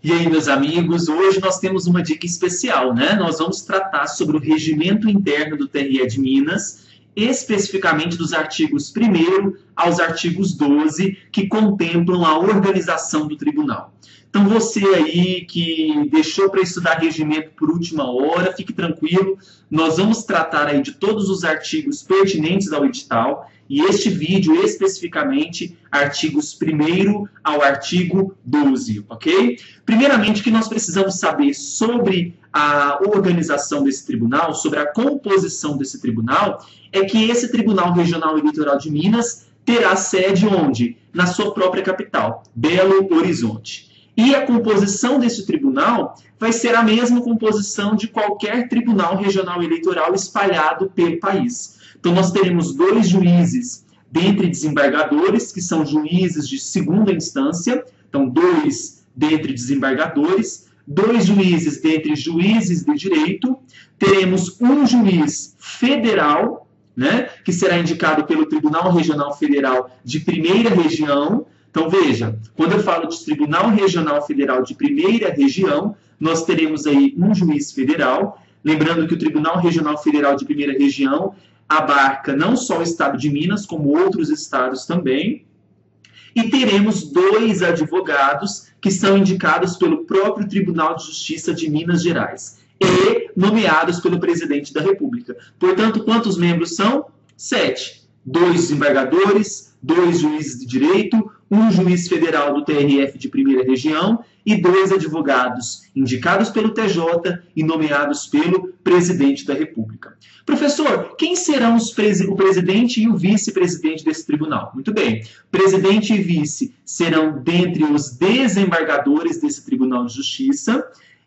E aí, meus amigos, hoje nós temos uma dica especial, né? Nós vamos tratar sobre o regimento interno do TRE de Minas, especificamente dos artigos 1º aos artigos 12, que contemplam a organização do tribunal. Então, você aí que deixou para estudar regimento por última hora, fique tranquilo, nós vamos tratar aí de todos os artigos pertinentes ao edital, e este vídeo, especificamente, artigos 1º ao artigo 12, ok? Primeiramente, o que nós precisamos saber sobre a organização desse tribunal, sobre a composição desse tribunal, é que esse Tribunal Regional Eleitoral de Minas terá sede onde? Na sua própria capital, Belo Horizonte. E a composição desse tribunal vai ser a mesma composição de qualquer tribunal regional eleitoral espalhado pelo país. Então, nós teremos 2 juízes dentre desembargadores, que são juízes de segunda instância, então 2 dentre desembargadores, 2 juízes dentre juízes de direito, teremos um juiz federal, né, que será indicado pelo Tribunal Regional Federal de primeira região. Então, veja, quando eu falo de Tribunal Regional Federal de primeira região, nós teremos aí um juiz federal. Lembrando que o Tribunal Regional Federal de primeira região abarca não só o estado de Minas, como outros estados também. E teremos 2 advogados que são indicados pelo próprio Tribunal de Justiça de Minas Gerais e nomeados pelo presidente da República. Portanto, quantos membros são? 7. 2 desembargadores, 2 juízes de direito, um juiz federal do TRF de primeira região e 2 advogados indicados pelo TJ e nomeados pelo presidente da República. Professor, quem serão o presidente e o vice-presidente desse tribunal? Muito bem, presidente e vice serão dentre os desembargadores desse Tribunal de Justiça,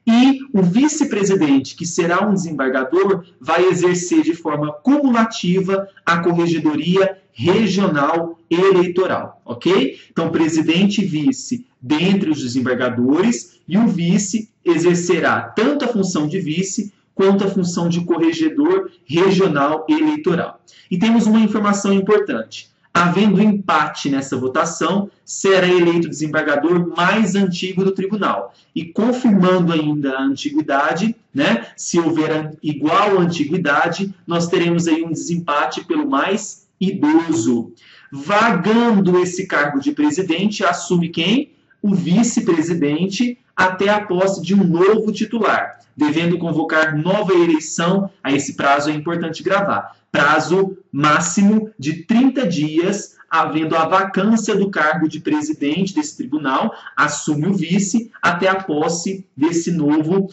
e o vice-presidente, que será um desembargador, vai exercer de forma cumulativa a corregedoria regional eleitoral, ok? Então, presidente e vice dentre os desembargadores, e o vice exercerá tanto a função de vice quanto a função de corregedor regional eleitoral. E temos uma informação importante. Havendo empate nessa votação, será eleito o desembargador mais antigo do tribunal. E confirmando ainda a antiguidade, né, se houver igual antiguidade, nós teremos aí um desempate pelo mais idoso. Vagando esse cargo de presidente, assume quem? O vice-presidente, até a posse de um novo titular, devendo convocar nova eleição. A esse prazo é importante gravar. Prazo máximo de 30 dias, havendo a vacância do cargo de presidente desse tribunal, assume o vice até a posse desse novo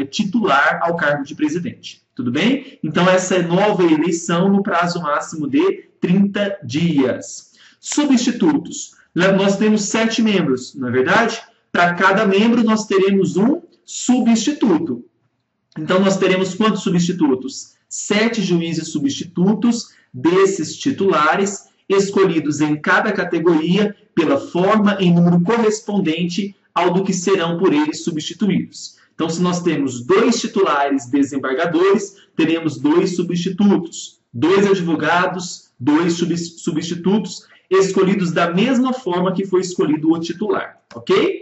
titular ao cargo de presidente. Tudo bem? Então, essa nova eleição no prazo máximo de 30 dias. Substitutos. Nós temos 7 membros, não é verdade? Para cada membro, nós teremos um substituto. Então, nós teremos quantos substitutos? 7 juízes substitutos desses titulares, escolhidos em cada categoria pela forma em número correspondente ao do que serão por eles substituídos. Então, se nós temos 2 titulares desembargadores, teremos 2 substitutos, 2 advogados, 2 substitutos, escolhidos da mesma forma que foi escolhido o titular, ok?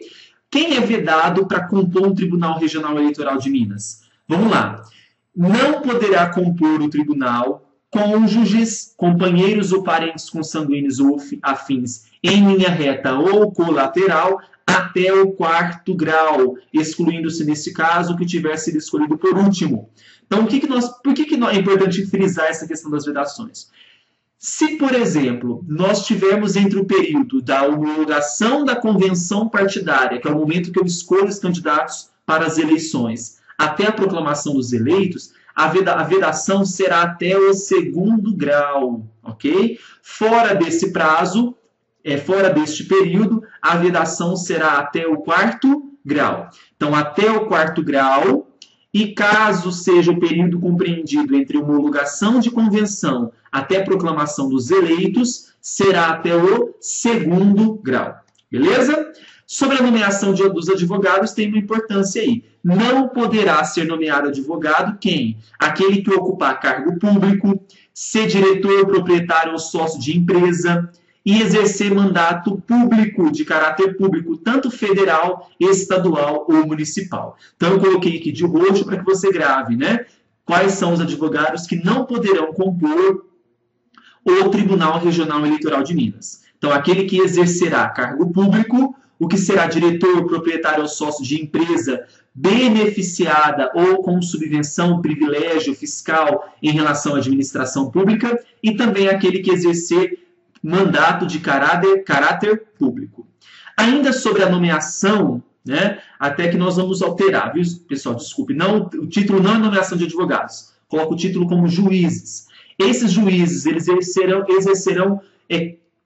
Quem é vedado para compor um Tribunal Regional Eleitoral de Minas? Vamos lá. Não poderá compor o tribunal cônjuges, companheiros ou parentes consanguíneos ou afins em linha reta ou colateral até o 4º grau, excluindo-se, nesse caso, o que tiver sido escolhido por último. Então, por que é importante frisar essa questão das vedações? Se, por exemplo, nós tivermos entre o período da homologação da convenção partidária, que é o momento que eu escolho os candidatos para as eleições, até a proclamação dos eleitos, a vedação será até o 2º grau, ok? Fora desse prazo, fora deste período, a vedação será até o 4º grau. Então, até o 4º grau, e caso seja o período compreendido entre homologação de convenção até a proclamação dos eleitos, será até o 2º grau. Beleza? Sobre a nomeação dos advogados, tem uma importância aí. Não poderá ser nomeado advogado quem? Aquele que ocupar cargo público, ser diretor, proprietário ou sócio de empresa, e exercer mandato público, de caráter público, tanto federal, estadual ou municipal. Então, eu coloquei aqui de roxo para que você grave, né? Quais são os advogados que não poderão compor o Tribunal Regional Eleitoral de Minas. Então, aquele que exercerá cargo público, o que será diretor, proprietário ou sócio de empresa beneficiada ou com subvenção, privilégio fiscal em relação à administração pública, e também aquele que exercer mandato de caráter público. Ainda sobre a nomeação, né, até que nós vamos alterar, viu, pessoal? Desculpe, não, o título não é nomeação de advogados, coloca o título como juízes. Esses juízes, eles exercerão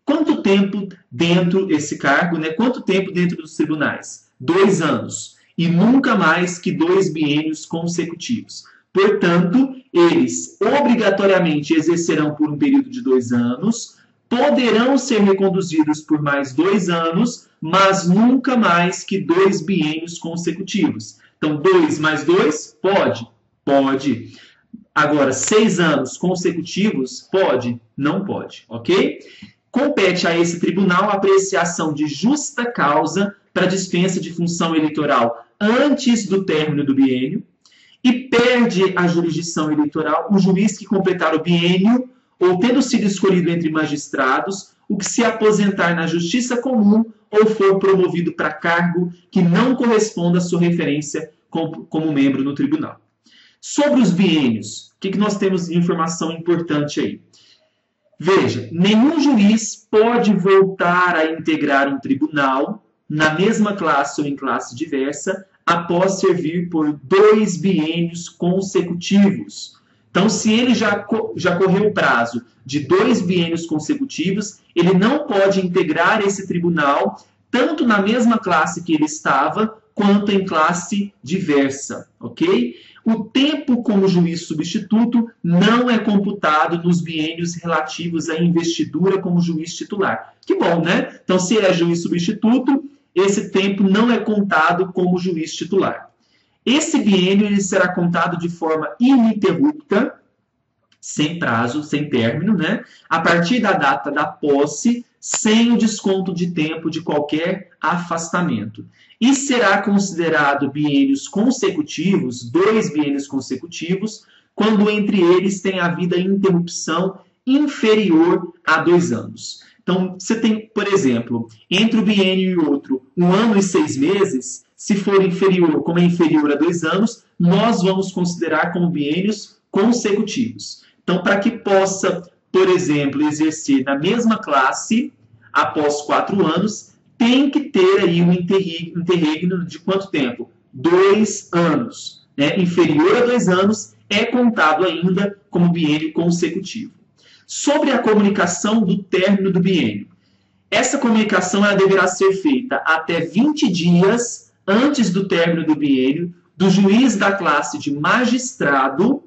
quanto tempo dentro desse cargo, né? Quanto tempo dentro dos tribunais? 2 anos. E nunca mais que 2 biênios consecutivos. Portanto, eles obrigatoriamente exercerão por um período de 2 anos, poderão ser reconduzidos por mais 2 anos, mas nunca mais que 2 biênios consecutivos. Então, 2 mais 2? Pode? Pode. Agora, 6 anos consecutivos? Pode? Não pode, ok? Compete a esse tribunal a apreciação de justa causa para dispensa de função eleitoral antes do término do biênio e perde a jurisdição eleitoral o juiz que completar o biênio ou tendo sido escolhido entre magistrados, o que se aposentar na justiça comum ou for promovido para cargo que não corresponda à sua referência como membro no tribunal. Sobre os biênios, o que nós temos de informação importante aí? Veja, nenhum juiz pode voltar a integrar um tribunal na mesma classe ou em classe diversa após servir por 2 biênios consecutivos. Então, se ele já correu o prazo de 2 biênios consecutivos, ele não pode integrar esse tribunal tanto na mesma classe que ele estava, quanto em classe diversa, ok? O tempo como juiz substituto não é computado nos biênios relativos à investidura como juiz titular. Que bom, né? Então, se é juiz substituto, esse tempo não é contado como juiz titular. Esse biênio ele será contado de forma ininterrupta, sem prazo, sem término, né? A partir da data da posse, sem o desconto de tempo de qualquer afastamento. E será considerado biênios consecutivos, 2 biênios consecutivos, quando entre eles tem havido a interrupção inferior a 2 anos. Então, você tem, por exemplo, entre o biênio e outro, 1 ano e 6 meses, se for inferior, como é inferior a 2 anos, nós vamos considerar como biênios consecutivos. Então, para que possa, por exemplo, exercer na mesma classe, após 4 anos, tem que ter aí um interregno de quanto tempo? 2 anos. Né? Inferior a 2 anos é contado ainda como biênio consecutivo. Sobre a comunicação do término do biênio. Essa comunicação ela deverá ser feita até 20 dias antes do término do biênio do juiz da classe de magistrado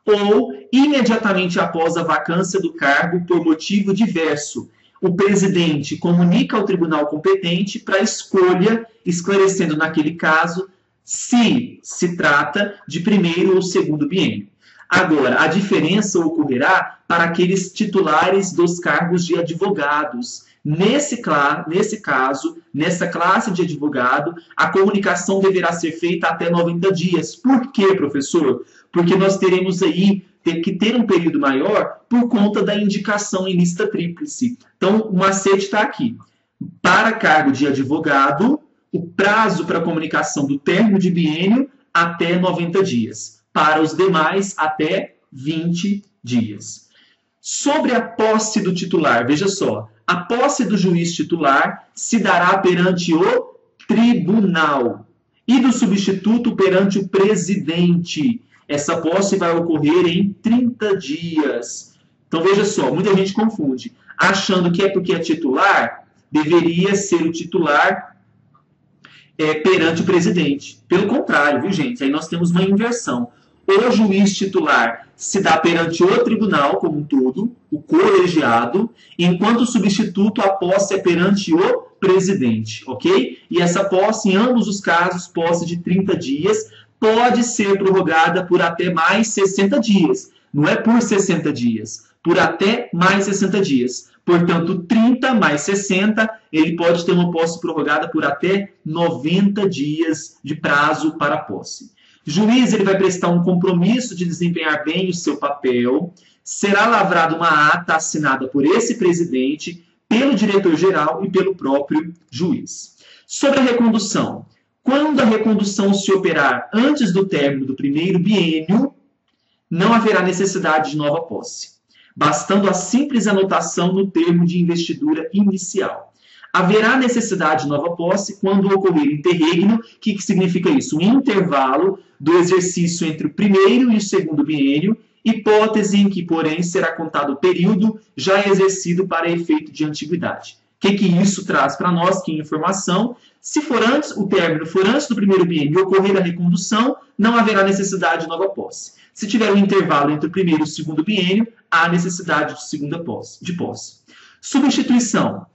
ou imediatamente após a vacância do cargo por motivo diverso. O presidente comunica ao tribunal competente para escolha, esclarecendo naquele caso se se trata de primeiro ou segundo biênio. Agora, a diferença ocorrerá para aqueles titulares dos cargos de advogados. Nesse caso, nessa classe de advogado, a comunicação deverá ser feita até 90 dias. Por quê, professor? Porque nós teremos aí que ter um período maior por conta da indicação em lista tríplice. Então, o macete está aqui. Para cargo de advogado, o prazo para comunicação do término de biênio até 90 dias. Para os demais, até 20 dias. Sobre a posse do titular, veja só, a posse do juiz titular se dará perante o tribunal e do substituto perante o presidente. Essa posse vai ocorrer em 30 dias. Então, veja só, muita gente confunde, achando que é porque é titular, deveria ser o titular perante o presidente. Pelo contrário, viu, gente? Aí nós temos uma inversão. O juiz titular se dá perante o tribunal como um todo, o colegiado, enquanto o substituto, a posse é perante o presidente, ok? E essa posse, em ambos os casos, posse de 30 dias, pode ser prorrogada por até mais 60 dias. Não é por 60 dias, por até mais 60 dias. Portanto, 30 mais 60, ele pode ter uma posse prorrogada por até 90 dias de prazo para a posse. O juiz ele vai prestar um compromisso de desempenhar bem o seu papel, será lavrada uma ata assinada por esse presidente, pelo diretor-geral e pelo próprio juiz. Sobre a recondução. Quando a recondução se operar antes do término do primeiro biênio, não haverá necessidade de nova posse, bastando a simples anotação no termo de investidura inicial. Haverá necessidade de nova posse quando ocorrer interregno. O que significa isso? Um intervalo do exercício entre o primeiro e o segundo biênio, hipótese em que, porém, será contado o período já exercido para efeito de antiguidade. O que isso traz para nós? Que informação? Se for antes, o término for antes do primeiro biênio e ocorrer a recondução, não haverá necessidade de nova posse. Se tiver um intervalo entre o primeiro e o segundo biênio, há necessidade de segunda posse. Substituição.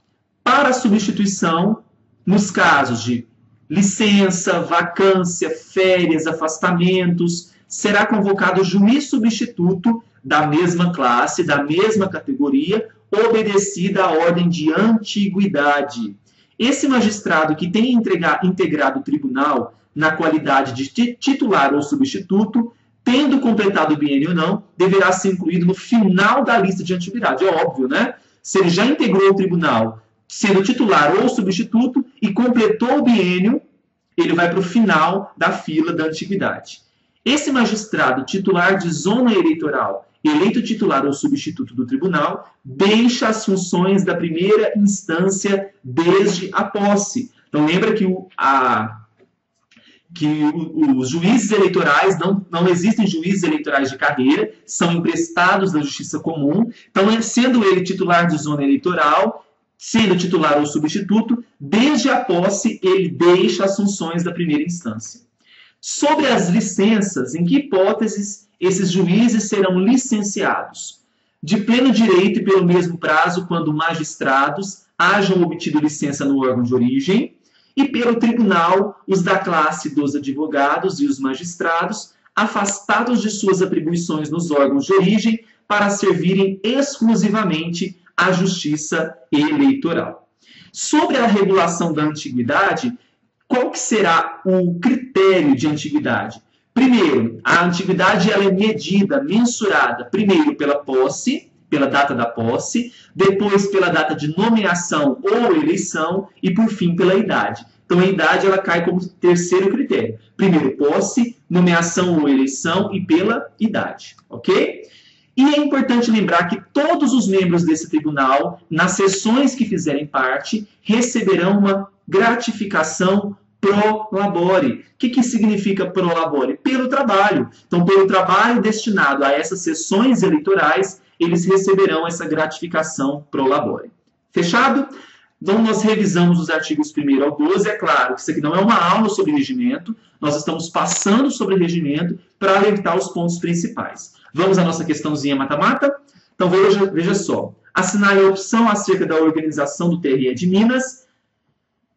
Para a substituição, nos casos de licença, vacância, férias, afastamentos, será convocado o juiz substituto da mesma classe, da mesma categoria, obedecida à ordem de antiguidade. Esse magistrado que tenha integrado o tribunal na qualidade de titular ou substituto, tendo completado o biênio ou não, deverá ser incluído no final da lista de antiguidade. É óbvio, né? Se ele já integrou o tribunal sendo titular ou substituto e completou o biênio, ele vai para o final da fila da antiguidade. Esse magistrado titular de zona eleitoral, eleito titular ou substituto do tribunal, deixa as funções da primeira instância desde a posse. Então, lembra que os juízes eleitorais, não existem juízes eleitorais de carreira, são emprestados da justiça comum. Então, sendo ele titular de zona eleitoral, sendo titular ou substituto, desde a posse ele deixa as funções da primeira instância. Sobre as licenças, em que hipóteses esses juízes serão licenciados? De pleno direito e pelo mesmo prazo, quando magistrados hajam obtido licença no órgão de origem, e pelo tribunal, os da classe dos advogados e os magistrados, afastados de suas atribuições nos órgãos de origem, para servirem exclusivamente à justiça eleitoral. Sobre a regulação da antiguidade, qual que será o critério de antiguidade? Primeiro, a antiguidade ela é medida, mensurada, primeiro pela posse, pela data da posse, depois pela data de nomeação ou eleição e, por fim, pela idade. Então, a idade ela cai como terceiro critério. Primeiro, posse, nomeação ou eleição e pela idade, ok? E é importante lembrar que todos os membros desse tribunal, nas sessões que fizerem parte, receberão uma gratificação pro labore. O que significa pro labore? Pelo trabalho. Então, pelo trabalho destinado a essas sessões eleitorais, eles receberão essa gratificação pro labore. Fechado? Então, nós revisamos os artigos 1º ao 12. É claro que isso aqui não é uma aula sobre regimento, nós estamos passando sobre regimento para alertar os pontos principais. Vamos à nossa questãozinha mata-mata? Então, veja só. Assinale a opção acerca da organização do TRE de Minas.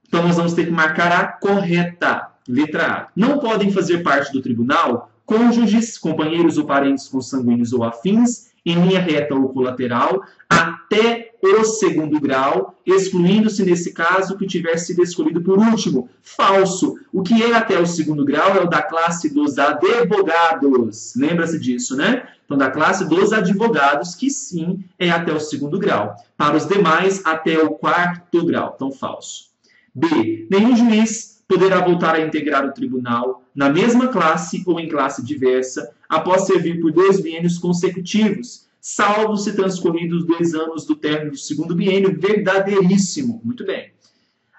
Então, nós vamos ter que marcar a correta. Letra A. Não podem fazer parte do tribunal cônjuges, companheiros ou parentes consanguíneos ou afins, em linha reta ou colateral, até o segundo grau, excluindo-se, nesse caso, que tiver sido escolhido por último. Falso. O que é até o segundo grau é o da classe dos advogados. Lembra-se disso, né? Então, da classe dos advogados, que sim, é até o segundo grau. Para os demais, até o quarto grau. Então, falso. B. Nenhum juiz poderá voltar a integrar o tribunal na mesma classe ou em classe diversa após servir por 2 biênios consecutivos, salvo se transcorridos 2 anos do término do segundo biênio. Verdadeiríssimo. Muito bem.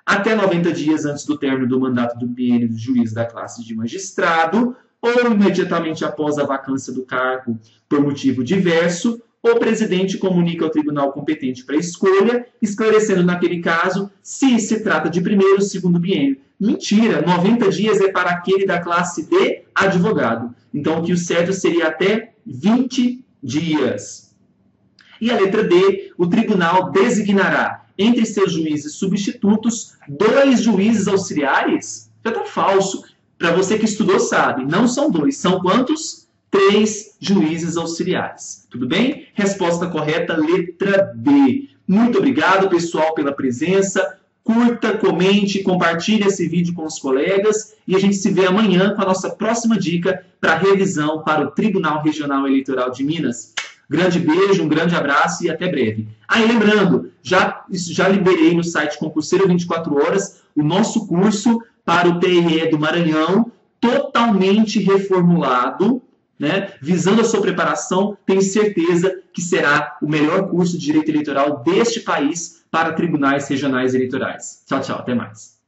Até 90 dias antes do término do mandato do biênio do juiz da classe de magistrado ou imediatamente após a vacância do cargo por motivo diverso, o presidente comunica ao tribunal competente para escolha, esclarecendo naquele caso se se trata de primeiro ou segundo biênio. Mentira, 90 dias é para aquele da classe de advogado. Então, o que o certo seria até 20 dias. E a letra D, o tribunal designará entre seus juízes substitutos 2 juízes auxiliares? Já está falso. Para você que estudou sabe, não são 2, são quantos? 3 juízes auxiliares. Tudo bem? Resposta correta, letra B. Muito obrigado, pessoal, pela presença. Curta, comente, compartilhe esse vídeo com os colegas e a gente se vê amanhã com a nossa próxima dica para revisão para o Tribunal Regional Eleitoral de Minas. Grande beijo, um grande abraço e até breve. E lembrando, já liberei no site Concurseiro 24 Horas o nosso curso para o TRE do Maranhão, totalmente reformulado, né, visando a sua preparação. Tenho certeza que será o melhor curso de Direito Eleitoral deste país para tribunais regionais eleitorais. Tchau, tchau. Até mais.